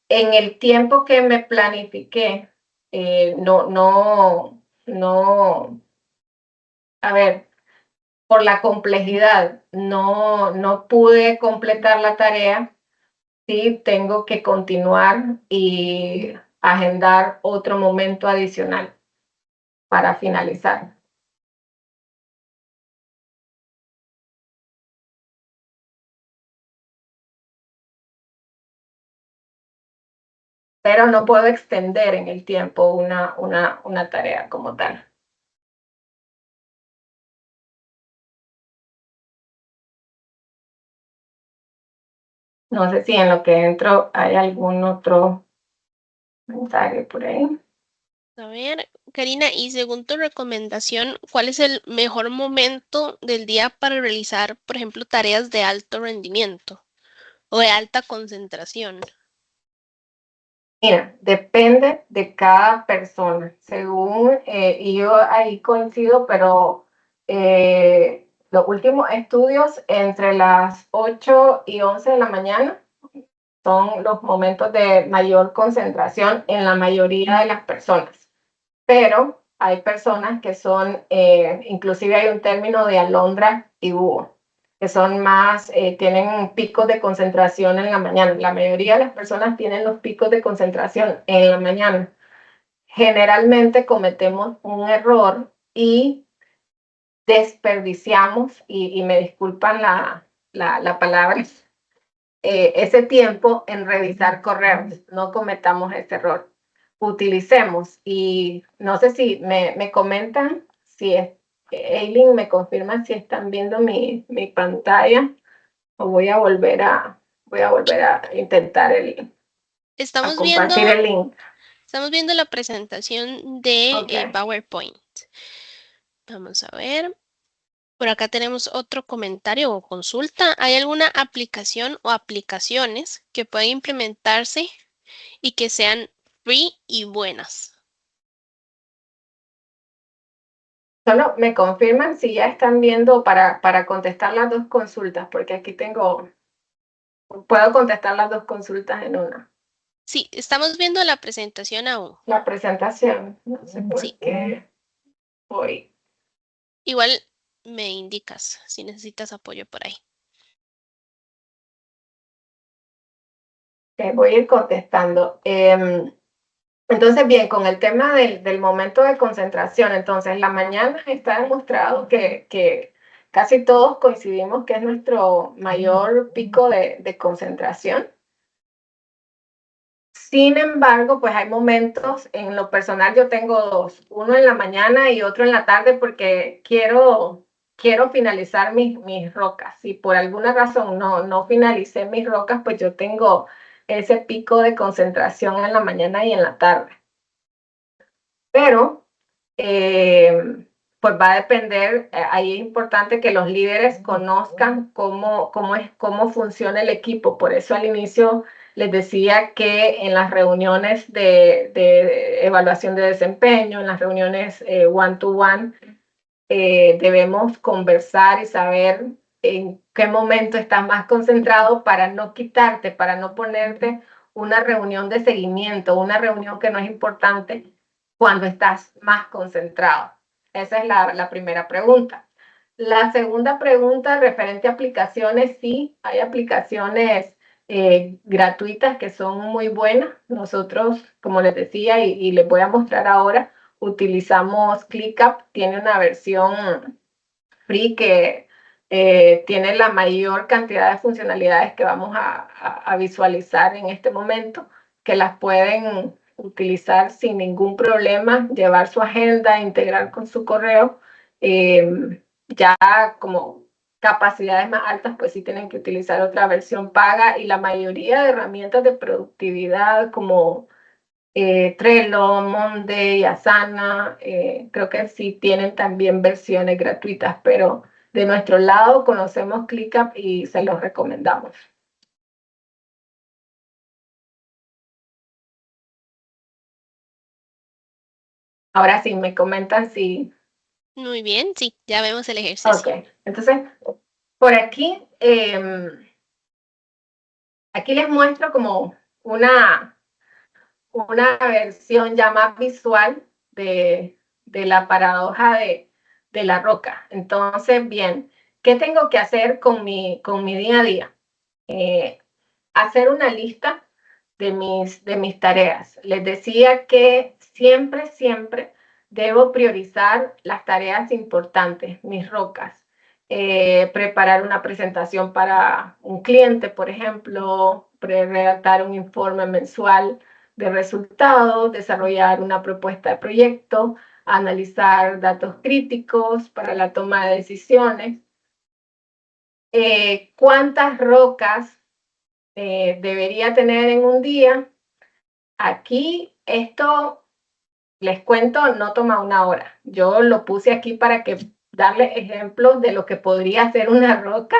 en el tiempo que me planifiqué, a ver, por la complejidad, no pude completar la tarea, sí tengo que continuar y agendar otro momento adicional para finalizar. Pero no puedo extender en el tiempo una tarea como tal. No sé si en lo que entro hay algún otro mensaje por ahí. A ver, Karina, y según tu recomendación, ¿cuál es el mejor momento del día para realizar, por ejemplo, tareas de alto rendimiento o de alta concentración? Mira, depende de cada persona, según, y yo ahí coincido, pero los últimos estudios entre las 8 y 11 de la mañana son los momentos de mayor concentración en la mayoría de las personas, pero hay personas que son, inclusive hay un término de alondra y búho, que son más, tienen picos de concentración en la mañana. La mayoría de las personas tienen los picos de concentración en la mañana. Generalmente cometemos un error y desperdiciamos, y me disculpan la palabra, ese tiempo en revisar correos. No cometamos ese error. Utilicemos, y no sé si me comentan, si es, Eileen, me confirman si están viendo mi pantalla, o voy a volver a intentar a Estamos viendo, compartir el link. estamos viendo la presentación de Okay. PowerPoint. Vamos a ver. Por acá tenemos otro comentario o consulta. ¿Hay alguna aplicación o aplicaciones que puedan implementarse y que sean free y buenas? Solo me confirman si ya están viendo para contestar las dos consultas, porque aquí puedo contestar las dos consultas en una. Sí, estamos viendo la presentación aún. La presentación, no sé por Sí, qué voy. igual me indicas si necesitas apoyo por ahí. Voy a ir contestando. Entonces, bien, con el tema del momento de concentración, entonces la mañana está demostrado que casi todos coincidimos que es nuestro mayor pico de concentración. Sin embargo, pues hay momentos, en lo personal yo tengo dos, uno en la mañana y otro en la tarde, porque quiero finalizar mis rocas. Si por alguna razón no finalicé mis rocas, pues yo tengo ese pico de concentración en la mañana y en la tarde. Pero pues va a depender, ahí es importante que los líderes conozcan cómo funciona el equipo. Por eso al inicio les decía que en las reuniones de evaluación de desempeño, en las reuniones one-to-one, debemos conversar y saber en qué momento estás más concentrado, para no quitarte, para no ponerte una reunión de seguimiento, una reunión que no es importante cuando estás más concentrado. Esa es la primera pregunta. La segunda pregunta referente a aplicaciones, sí, hay aplicaciones gratuitas que son muy buenas. Nosotros, como les decía, y les voy a mostrar ahora, utilizamos ClickUp. Tiene una versión free que tiene la mayor cantidad de funcionalidades que vamos a visualizar en este momento, que las pueden utilizar sin ningún problema, llevar su agenda, integrar con su correo. Ya como capacidades más altas, pues sí tienen que utilizar otra versión paga, y la mayoría de herramientas de productividad como Trello, Monday, Asana, creo que sí tienen también versiones gratuitas, pero de nuestro lado conocemos ClickUp y se los recomendamos. Ahora sí, me comentan si... Muy bien, sí, ya vemos el Ok, ejercicio. entonces por aquí, aquí les muestro como una versión ya más visual de la paradoja de la roca. Entonces, bien, ¿qué tengo que hacer con mi día a día? Hacer una lista de mis tareas. Les decía que siempre debo priorizar las tareas importantes, mis rocas. Preparar una presentación para un cliente, por ejemplo, redactar un informe mensual de resultados, desarrollar una propuesta de proyecto, analizar datos críticos para la toma de decisiones. ¿Cuántas rocas debería tener en un día? Aquí esto les cuento, no toma una hora. Yo lo puse aquí para que darles ejemplos de lo que podría ser una roca,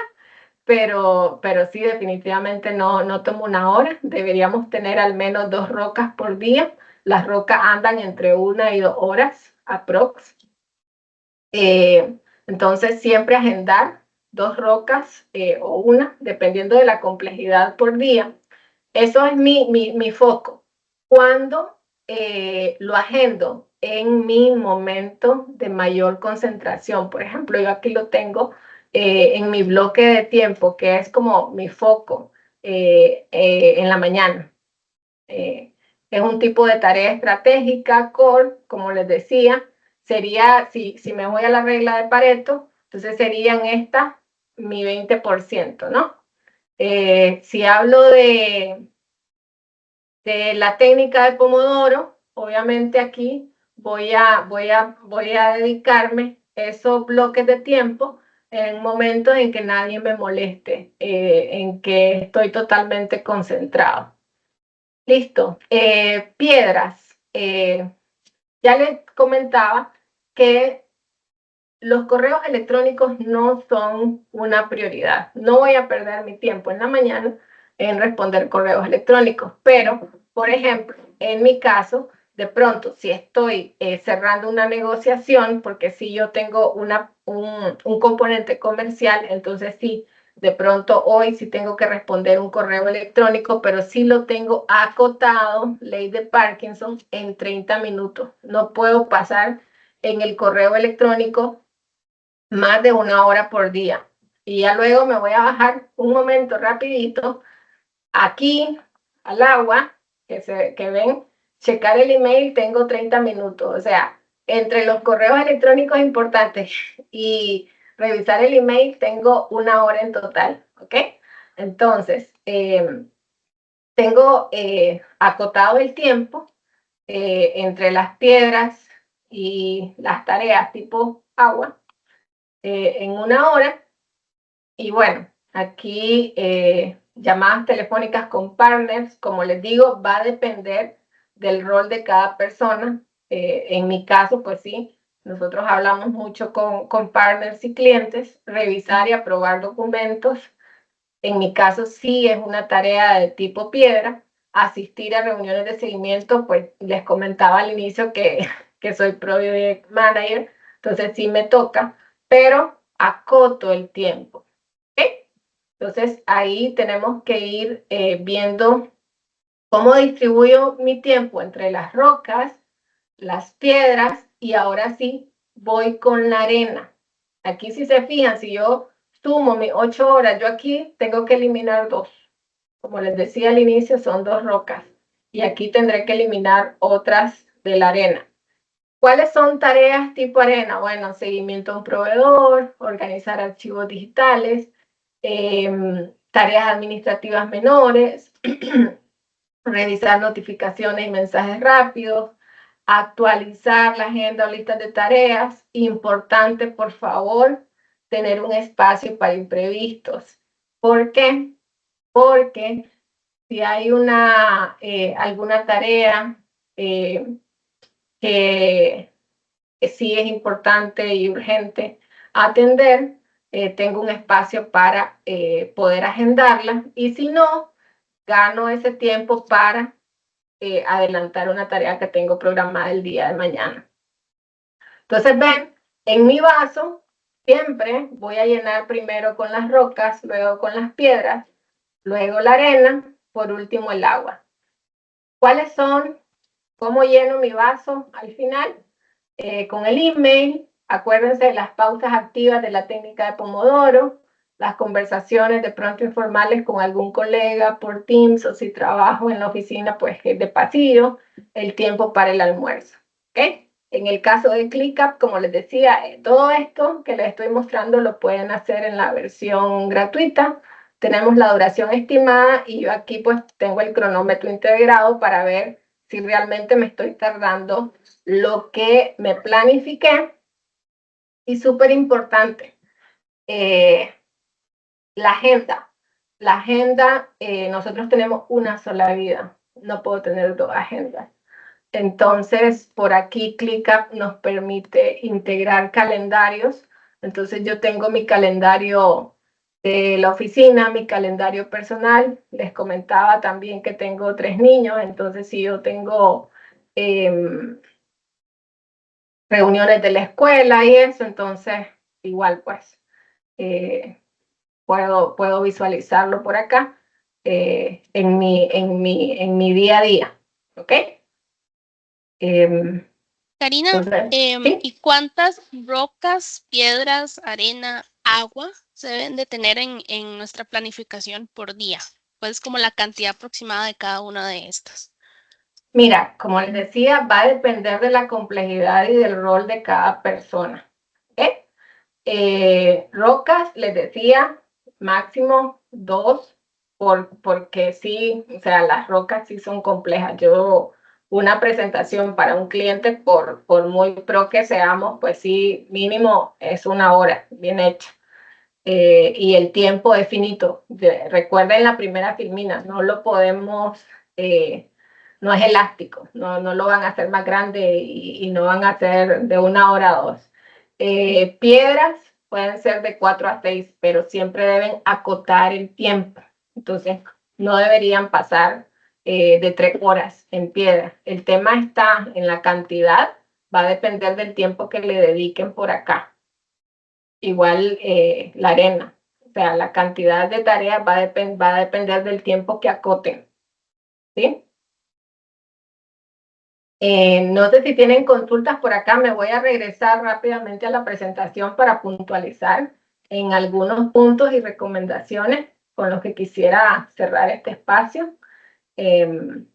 pero sí, definitivamente no toma una hora. Deberíamos tener al menos 2 rocas por día. Las rocas andan entre 1 y 2 horas aprox. Entonces, siempre agendar 2 rocas o una, dependiendo de la complejidad por día. Eso es mi foco. Cuando lo agendo en mi momento de mayor concentración, por ejemplo, yo aquí lo tengo en mi bloque de tiempo, que es como mi foco en la mañana. Es un tipo de tarea estratégica, core, como les decía, sería, si me voy a la regla de Pareto, entonces serían estas mi 20%, ¿no? Si hablo de la técnica de Pomodoro, obviamente aquí voy a dedicarme esos bloques de tiempo en momentos en que nadie me moleste, en que estoy totalmente concentrado. Listo. Piedras. Ya les comentaba que los correos electrónicos no son una prioridad. No voy a perder mi tiempo en la mañana en responder correos electrónicos, pero, por ejemplo, en mi caso, de pronto, si estoy cerrando una negociación, porque si yo tengo un componente comercial, entonces sí, de pronto hoy sí tengo que responder un correo electrónico, pero sí lo tengo acotado, ley de Parkinson, en 30 minutos. No puedo pasar en el correo electrónico más de 1 hora por día. Y ya luego me voy a bajar un momento rapidito aquí al agua, que ven, checar el email, tengo 30 minutos. O sea, entre los correos electrónicos importantes y revisar el email, tengo 1 hora en total, ¿ok? Entonces, tengo acotado el tiempo entre las piedras y las tareas tipo agua en 1 hora. Y bueno, aquí llamadas telefónicas con partners, como les digo, va a depender del rol de cada persona. En mi caso, pues sí, nosotros hablamos mucho con partners y clientes, revisar y aprobar documentos. En mi caso, sí es una tarea de tipo piedra. Asistir a reuniones de seguimiento, pues les comentaba al inicio que soy Project Manager, entonces sí me toca, pero acoto el tiempo. Entonces ahí tenemos que ir viendo cómo distribuyo mi tiempo entre las rocas, las piedras y ahora sí voy con la arena. Aquí si se fijan, si yo sumo mis 8 horas, yo aquí tengo que eliminar 2. Como les decía al inicio, son 2 rocas. Y aquí tendré que eliminar otras de la arena. ¿Cuáles son tareas tipo arena? Bueno, seguimiento a un proveedor, organizar archivos digitales, tareas administrativas menores, revisar notificaciones y mensajes rápidos, actualizar la agenda o listas de tareas. Importante, por favor, tener un espacio para imprevistos. ¿Por qué? Porque si hay alguna tarea que sí es importante y urgente atender, tengo un espacio para poder agendarla y si no, gano ese tiempo para adelantar una tarea que tengo programada el día de mañana. Entonces, ven, en mi vaso siempre voy a llenar primero con las rocas, luego con las piedras, luego la arena, por último el agua. ¿Cuáles son? ¿Cómo lleno mi vaso al final? Con el email, acuérdense de las pausas activas de la técnica de Pomodoro, las conversaciones de pronto informales con algún colega por Teams o si trabajo en la oficina, pues de pasillo, el tiempo para el almuerzo. ¿Okay? En el caso de ClickUp, como les decía, todo esto que les estoy mostrando lo pueden hacer en la versión gratuita. Tenemos la duración estimada y yo aquí pues tengo el cronómetro integrado para ver si realmente me estoy tardando lo que me planifiqué. Y súper importante, la agenda. La agenda, nosotros tenemos una sola vida, no puedo tener 2 agendas. Entonces, por aquí ClickUp nos permite integrar calendarios. Entonces, yo tengo mi calendario de la oficina, mi calendario personal. Les comentaba también que tengo 3 niños, entonces si yo tengo reuniones de la escuela y eso, entonces igual pues puedo visualizarlo por acá en mi día a día, ¿ok? Karina, Entonces, ¿sí? ¿y cuántas rocas, piedras, arena, agua se deben de tener en nuestra planificación por día? Pues como la cantidad aproximada de cada una de estas. Mira, como les decía, va a depender de la complejidad y del rol de cada persona. ¿Okay? Rocas, les decía, máximo 2, porque sí, o sea, las rocas sí son complejas. Una presentación para un cliente, por muy pro que seamos, pues sí, mínimo es 1 hora, bien hecha. Y el tiempo es finito. Recuerden la primera filmina, no lo podemos, no es elástico, no lo van a hacer más grande y no van a hacer de 1 hora a 2. Piedras pueden ser de 4 a 6, pero siempre deben acotar el tiempo. Entonces, no deberían pasar de 3 horas en piedra. El tema está en la cantidad, va a depender del tiempo que le dediquen por acá. Igual la arena, o sea, la cantidad de tareas va a depender del tiempo que acoten, ¿sí? No sé si tienen consultas por acá, me voy a regresar rápidamente a la presentación para puntualizar en algunos puntos y recomendaciones con los que quisiera cerrar este espacio. Sí,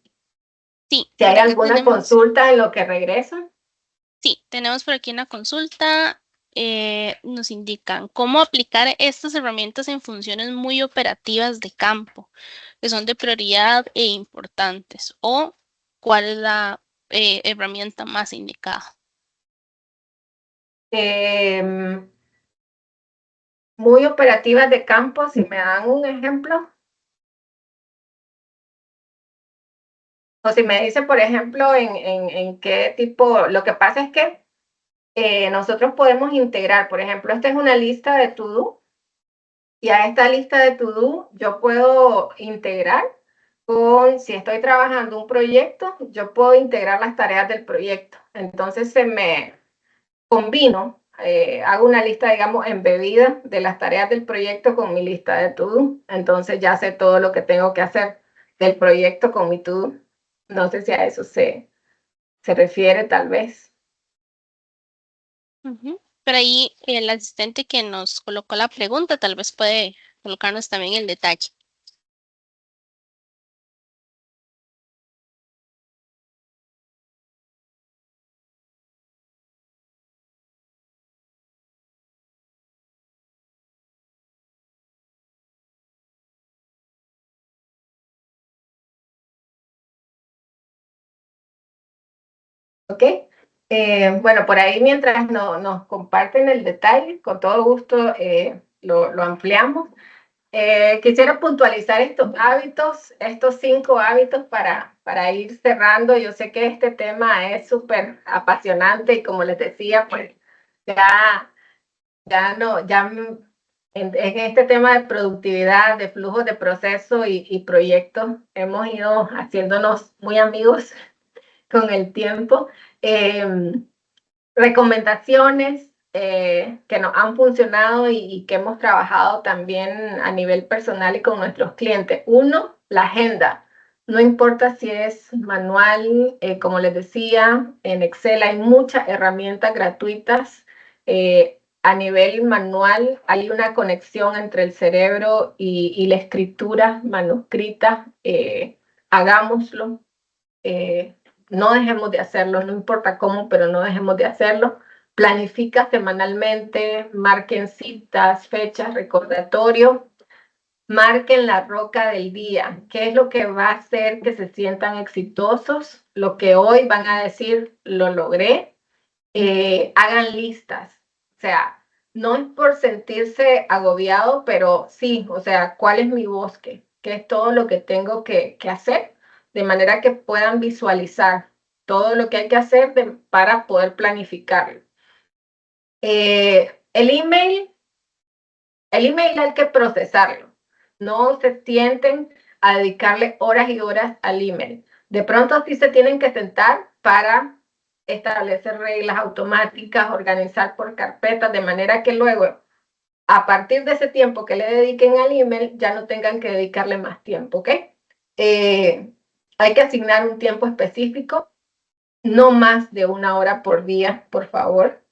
Si por hay acá alguna tenemos, consulta en lo que regreso. sí, tenemos por aquí una consulta. Nos indican cómo aplicar estas herramientas en funciones muy operativas de campo, que son de prioridad e importantes, o cuál es la herramienta más indicada. Muy operativas de campo, si me dan un ejemplo. O si me dice, por ejemplo, en qué tipo, lo que pasa es que nosotros podemos integrar, por ejemplo, esta es una lista de to-do y a esta lista de to-do yo puedo integrar si estoy trabajando un proyecto, yo puedo integrar las tareas del proyecto. Entonces se me combino, hago una lista, digamos, embebida de las tareas del proyecto con mi lista de to-do. Entonces ya sé todo lo que tengo que hacer del proyecto con mi to-do. No sé si a eso se refiere tal vez. Pero ahí el asistente que nos colocó la pregunta tal vez puede colocarnos también el detalle. ¿Ok? Bueno, por ahí mientras nos comparten el detalle, con todo gusto lo ampliamos. Quisiera puntualizar estos hábitos, estos 5 hábitos para ir cerrando. Yo sé que este tema es súper apasionante y como les decía, pues ya no, ya en este tema de productividad, de flujos de proceso y proyectos, hemos ido haciéndonos muy amigos con el tiempo. Recomendaciones que nos han funcionado y que hemos trabajado también a nivel personal y con nuestros clientes. Uno, la agenda. No importa si es manual, como les decía, en Excel hay muchas herramientas gratuitas. A nivel manual hay una conexión entre el cerebro y la escritura manuscrita. Hagámoslo. No dejemos de hacerlo, no importa cómo, pero no dejemos de hacerlo. Planifica semanalmente, marquen citas, fechas, recordatorio, marquen la roca del día. ¿Qué es lo que va a hacer que se sientan exitosos? Lo que hoy van a decir, lo logré. Hagan listas. O sea, no es por sentirse agobiado, pero sí, o sea, ¿cuál es mi bosque? ¿Qué es todo lo que tengo que hacer? De manera que puedan visualizar todo lo que hay que hacer para poder planificarlo. El email hay que procesarlo. No se sienten a dedicarle horas y horas al email. De pronto sí se tienen que sentar para establecer reglas automáticas, organizar por carpetas, de manera que luego, a partir de ese tiempo que le dediquen al email, ya no tengan que dedicarle más tiempo, ¿ok? Hay que asignar un tiempo específico, no más de 1 hora por día, por favor.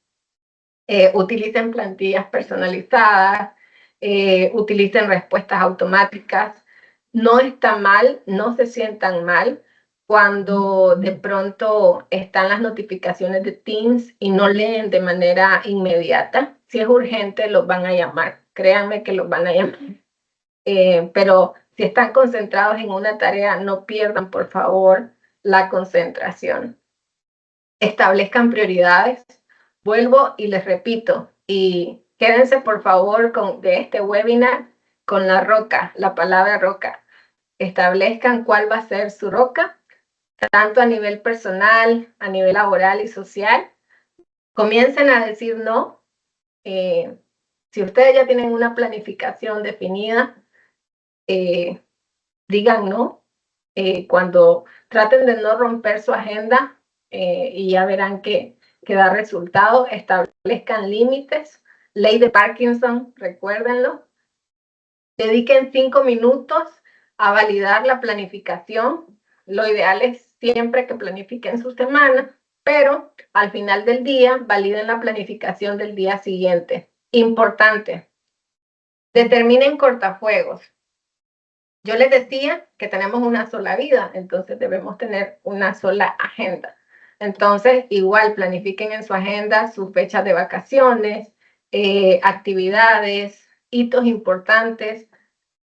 Utilicen plantillas personalizadas, utilicen respuestas automáticas. No está mal, no se sientan mal cuando de pronto están las notificaciones de Teams y no leen de manera inmediata. Si es urgente, los van a llamar. Créanme que los van a llamar. Pero si están concentrados en una tarea, no pierdan, por favor, la concentración. Establezcan prioridades. Vuelvo y les repito, y quédense por favor de este webinar con la roca, la palabra roca. Establezcan cuál va a ser su roca, tanto a nivel personal, a nivel laboral y social. Comiencen a decir no. Si ustedes ya tienen una planificación definida, digan no. Cuando traten de no romper su agenda, y ya verán que da resultado. Establezcan límites. Ley de Parkinson, recuérdenlo. Dediquen 5 minutos a validar la planificación. Lo ideal es siempre que planifiquen su semana, pero al final del día validen la planificación del día siguiente. Importante, determinen cortafuegos. Yo les decía que tenemos una sola vida, entonces debemos tener una sola agenda. Entonces, igual planifiquen en su agenda sus fechas de vacaciones, actividades, hitos importantes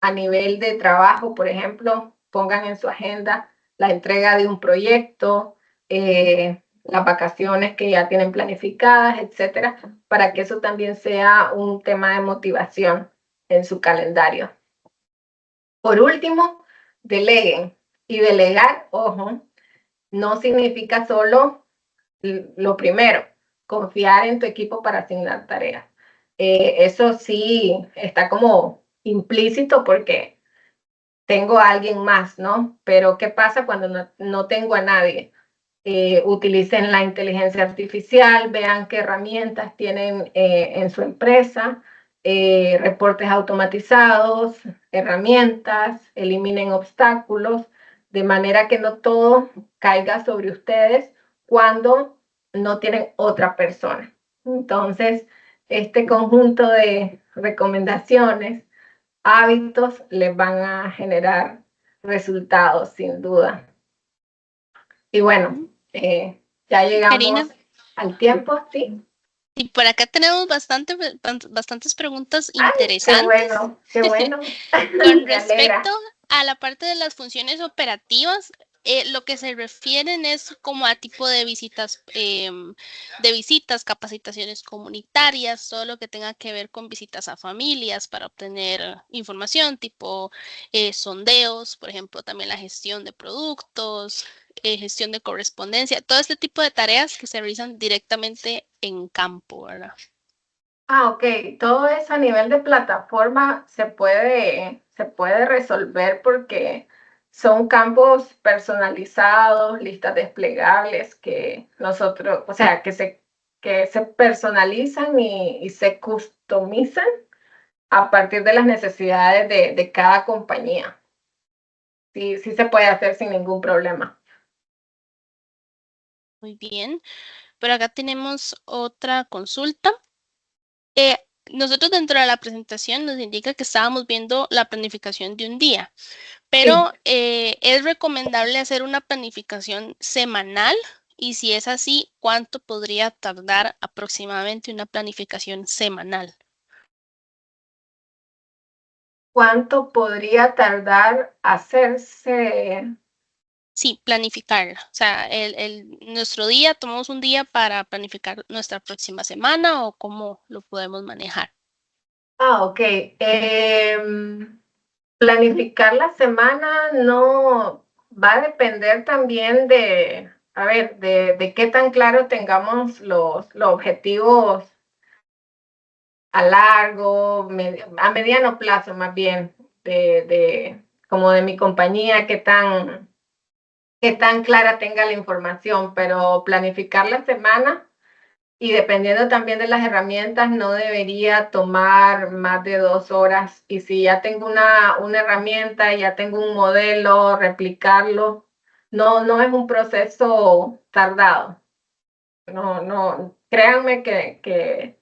a nivel de trabajo, por ejemplo, pongan en su agenda la entrega de un proyecto, las vacaciones que ya tienen planificadas, etcétera, para que eso también sea un tema de motivación en su calendario. Por último, deleguen. Y delegar, ojo, no significa solo lo primero, confiar en tu equipo para asignar tareas. Eso sí está como implícito porque tengo a alguien más, ¿no? Pero ¿qué pasa cuando no tengo a nadie? Utilicen la inteligencia artificial, vean qué herramientas tienen en su empresa, reportes automatizados, herramientas, eliminen obstáculos, de manera que no todo caiga sobre ustedes cuando no tienen otra persona. Entonces, este conjunto de recomendaciones, hábitos, les van a generar resultados, sin duda. Y bueno, ya llegamos Karina, al tiempo, ¿sí? y por acá tenemos bastantes preguntas ¡Ay, qué interesantes. bueno, qué bueno! Con Me respecto alegra. a la parte de las funciones operativas, lo que se refieren es como a tipo de visitas, capacitaciones comunitarias, todo lo que tenga que ver con visitas a familias para obtener información, tipo sondeos, por ejemplo, también la gestión de productos, gestión de correspondencia, todo este tipo de tareas que se realizan directamente en campo, ¿verdad? Ok, todo eso a nivel de plataforma se puede resolver porque son campos personalizados, listas desplegables que nosotros, o sea, que se personalizan y se customizan a partir de las necesidades de cada compañía. Sí, sí se puede hacer sin ningún problema. Muy bien. Pero acá tenemos otra consulta. Eh, Nosotros dentro de la presentación nos indica que estábamos viendo la planificación de un día, Sí. pero es recomendable hacer una planificación semanal y si es así, ¿cuánto podría tardar aproximadamente una planificación semanal? ¿Cuánto podría tardar hacerse? Sí, planificarla. O sea, nuestro día, tomamos un día para planificar nuestra próxima semana o cómo lo podemos manejar. Ok. Planificar la semana no va a depender también a ver, de qué tan claro tengamos los objetivos a largo, a mediano plazo más bien, como de mi compañía, qué tan clara tenga la información, pero planificar la semana y dependiendo también de las herramientas, no debería tomar más de 2 horas. Y si ya tengo una herramienta, ya tengo un modelo, replicarlo, no es un proceso tardado. No, créanme que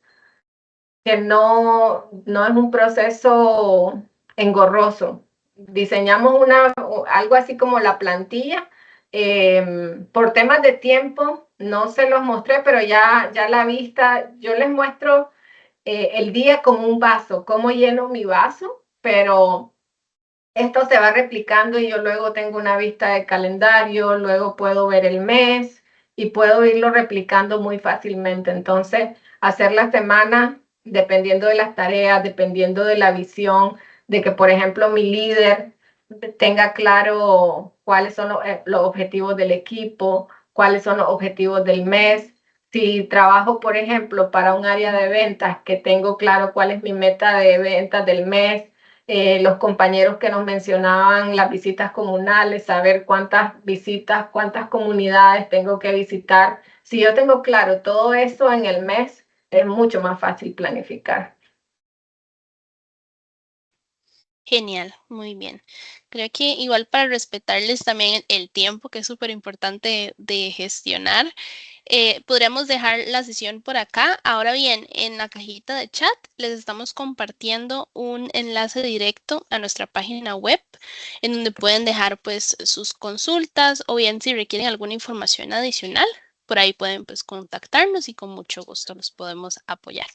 no es un proceso engorroso. Diseñamos algo así como la plantilla. Por temas de tiempo, no se los mostré, pero ya la vista, yo les muestro el día como un vaso, cómo lleno mi vaso, pero esto se va replicando y yo luego tengo una vista de calendario, luego puedo ver el mes y puedo irlo replicando muy fácilmente. Entonces, hacer la semana dependiendo de las tareas, dependiendo de la visión, de que, por ejemplo, mi líder tenga claro cuáles son los objetivos del equipo, cuáles son los objetivos del mes. Si trabajo, por ejemplo, para un área de ventas, que tengo claro cuál es mi meta de ventas del mes, los compañeros que nos mencionaban las visitas comunales, saber cuántas visitas, cuántas comunidades tengo que visitar. Si yo tengo claro todo eso en el mes, es mucho más fácil planificar. Genial, muy bien. Creo que igual para respetarles también el tiempo, que es súper importante de gestionar, podríamos dejar la sesión por acá. Ahora bien, en la cajita de chat les estamos compartiendo un enlace directo a nuestra página web en donde pueden dejar pues sus consultas o bien si requieren alguna información adicional, por ahí pueden pues contactarnos y con mucho gusto los podemos apoyar.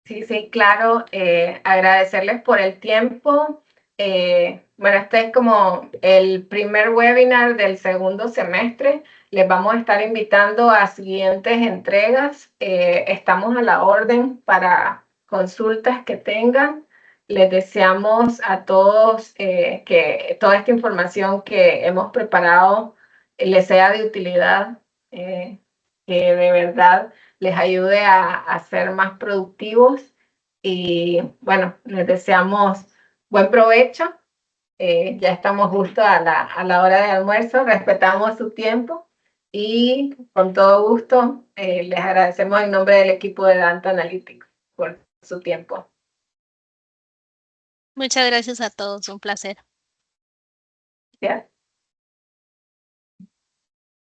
Sí, claro. Agradecerles por el tiempo. Bueno, este es como el primer webinar del segundo semestre. Les vamos a estar invitando a siguientes entregas. Estamos a la orden para consultas que tengan. Les deseamos a todos que toda esta información que hemos preparado les sea de utilidad, que de verdad les ayude a ser más productivos y bueno, les deseamos buen provecho. Ya estamos justo a la hora de almuerzo, respetamos su tiempo y con todo gusto les agradecemos en nombre del equipo de Danta Analytics por su tiempo. Muchas gracias a todos, un placer. Gracias.